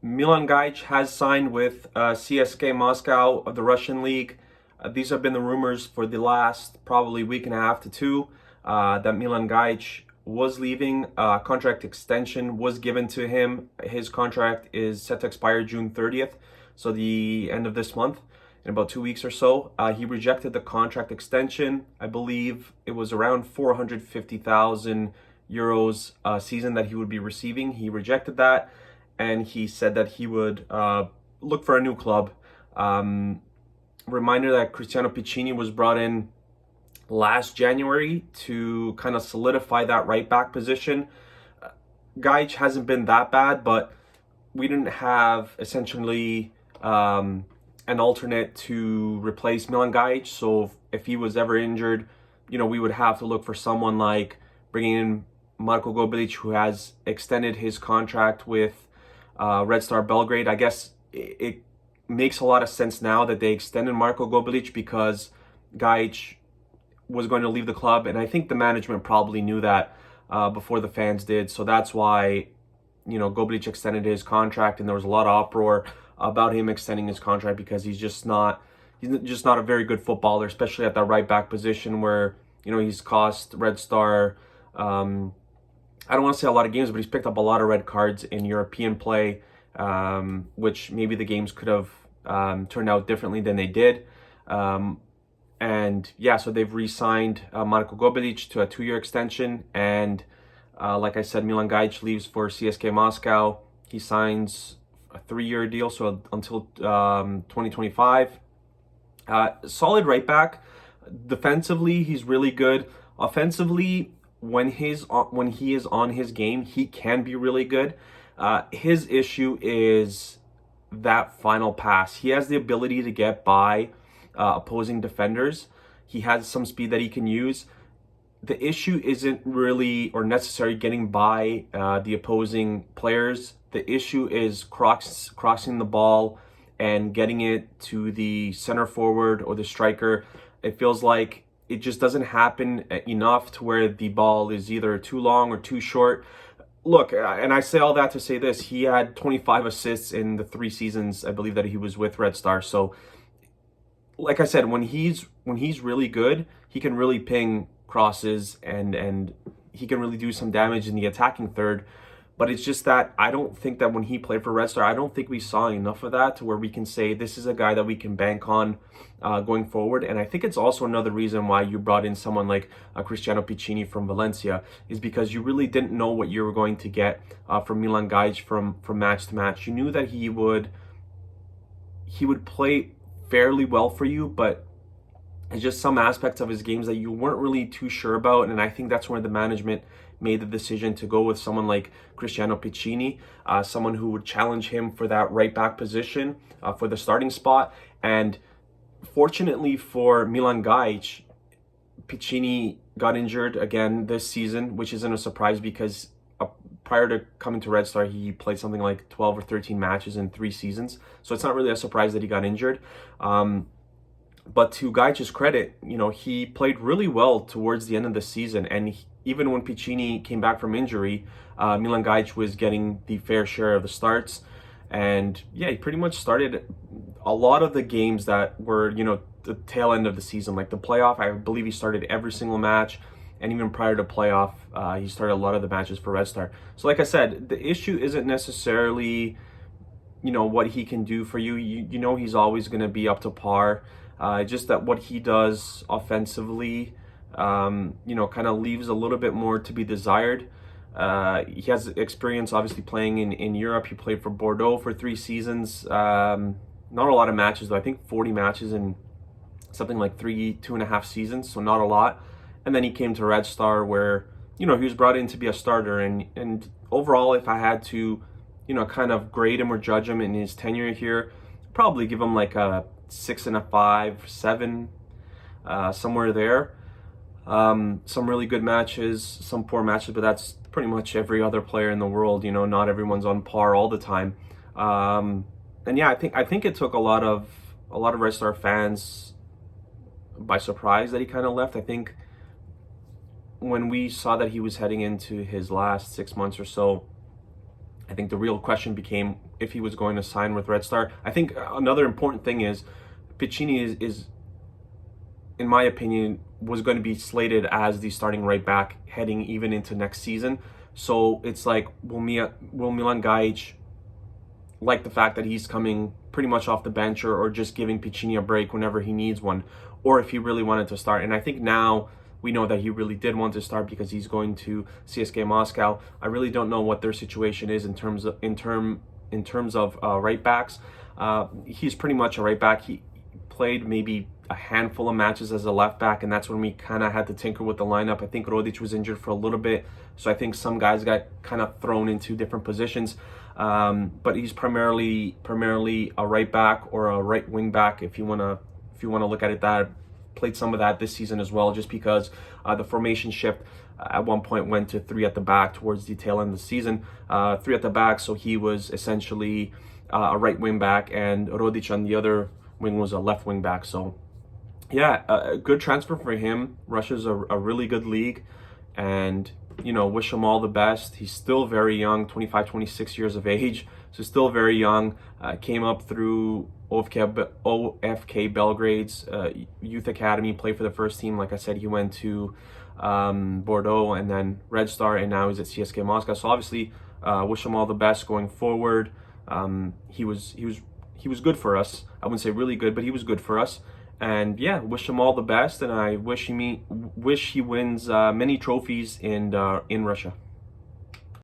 Milan Gajić has signed with CSKA Moscow of the Russian league. These have been the rumors for the last probably week and a half to two that Milan Gajić was leaving. Contract extension was given to him. His contract is set to expire June 30th, so the end of this month, in about 2 weeks or so. He rejected the contract extension. I believe it was around 450,000 euros a season that he would be receiving. He rejected that, and he said that he would look for a new club. Reminder that Cristiano Piccini was brought in last January to kind of solidify that right back position. Gajić hasn't been that bad, but we didn't have essentially an alternate to replace Milan Gajić. So if he was ever injured, we would have to look for someone like bringing in Marko Gobelic, who has extended his contract with Red Star Belgrade. I guess it makes a lot of sense now that they extended Marko Gobelic because Gajić was going to leave the club, and I think the management probably knew that before the fans did. So that's why Gobelic extended his contract, and there was a lot of uproar about him extending his contract because he's just not a very good footballer, especially at that right back position where he's cost Red Star I don't want to say a lot of games, but he's picked up a lot of red cards in European play, which maybe the games could have turned out differently than they did. And yeah, so they've re-signed Marko Gobelic to a 2-year extension. And like I said, Milan Gajić leaves for CSKA Moscow. He signs a 3-year deal, so until 2025. Solid right back. Defensively, he's really good. Offensively, when he is on his game, he can be really good. His issue is that final pass. He has the ability to get by opposing defenders. He has some speed that he can use. The issue isn't really or necessarily getting by the opposing players. The issue is crossing the ball and getting it to the center forward or the striker. It feels like it just doesn't happen enough to where the ball is either too long or too short. Look, and I say all that to say this: he had 25 assists in the 3 seasons, I believe, that he was with Red Star. So, like I said, when he's really good, he can really ping crosses and he can really do some damage in the attacking third. But it's just that I don't think that when he played for Red Star, I don't think we saw enough of that to where we can say this is a guy that we can bank on going forward. And I think it's also another reason why you brought in someone like Cristiano Piccini from Valencia, is because you really didn't know what you were going to get from Milan Gajić from match to match. You knew that he would play fairly well for you, but it's just some aspects of his games that you weren't really too sure about. And I think that's where the management made the decision to go with someone like Cristiano Piccini, someone who would challenge him for that right back position, for the starting spot. And fortunately for Milan Gajić, Piccini got injured again this season, which isn't a surprise because prior to coming to Red Star, he played something like 12 or 13 matches in 3 seasons. So it's not really a surprise that he got injured. But to Gajić's credit, he played really well towards the end of the season. And even when Piccini came back from injury, Milan Gajić was getting the fair share of the starts. And yeah, he pretty much started a lot of the games that were, the tail end of the season. Like the playoff, I believe he started every single match. And even prior to playoff, he started a lot of the matches for Red Star. So like I said, the issue isn't necessarily, what he can do for you. He's always going to be up to par. Just that what he does offensively, kind of leaves a little bit more to be desired. He has experience, obviously, playing in Europe. He played for Bordeaux for 3 seasons. Not a lot of matches, though. I think 40 matches in something like 2.5 seasons, so not a lot. And then he came to Red Star where, he was brought in to be a starter. And overall, if I had to, kind of grade him or judge him in his tenure here, probably give him like a 6.5, 7, somewhere there. Some really good matches, some poor matches, but that's pretty much every other player in the world. Not everyone's on par all the time. And yeah, I think it took a lot of Red Star fans by surprise that he kind of left. I think when we saw that he was heading into his last 6 months or so, I think the real question became if he was going to sign with Red Star. I think another important thing is Piccini is in my opinion, was going to be slated as the starting right back heading even into next season. So it's like, will Milan Gajić like the fact that he's coming pretty much off the bench, or just giving Piccini a break whenever he needs one, or if he really wanted to start? And I think now we know that he really did want to start because he's going to CSKA Moscow. I really don't know what their situation is in terms of right backs. He's pretty much a right back. He played maybe a handful of matches as a left back, and that's when we kind of had to tinker with the lineup. I think Rodić was injured for a little bit, so I think some guys got kind of thrown into different positions. But he's primarily a right back or a right wing back, if you wanna look at it that. Played some of that this season as well, just because the formation shift at one point went to 3 at the back towards the tail end of the season. 3 at the back, so he was essentially a right wing back, and Rodić on the other wing was a left wing back. So yeah, a good transfer for him. Russia's a really good league, and wish him all the best. He's still very young, 25, 26 years of age, so still very young. Came up through OFK Belgrade's youth academy, played for the first team. Like I said, he went to Bordeaux and then Red Star, and now he's at CSKA Moscow. So obviously, wish him all the best going forward. He was good for us. I wouldn't say really good, but he was good for us. And yeah, wish him all the best, and I wish he wins many trophies in Russia.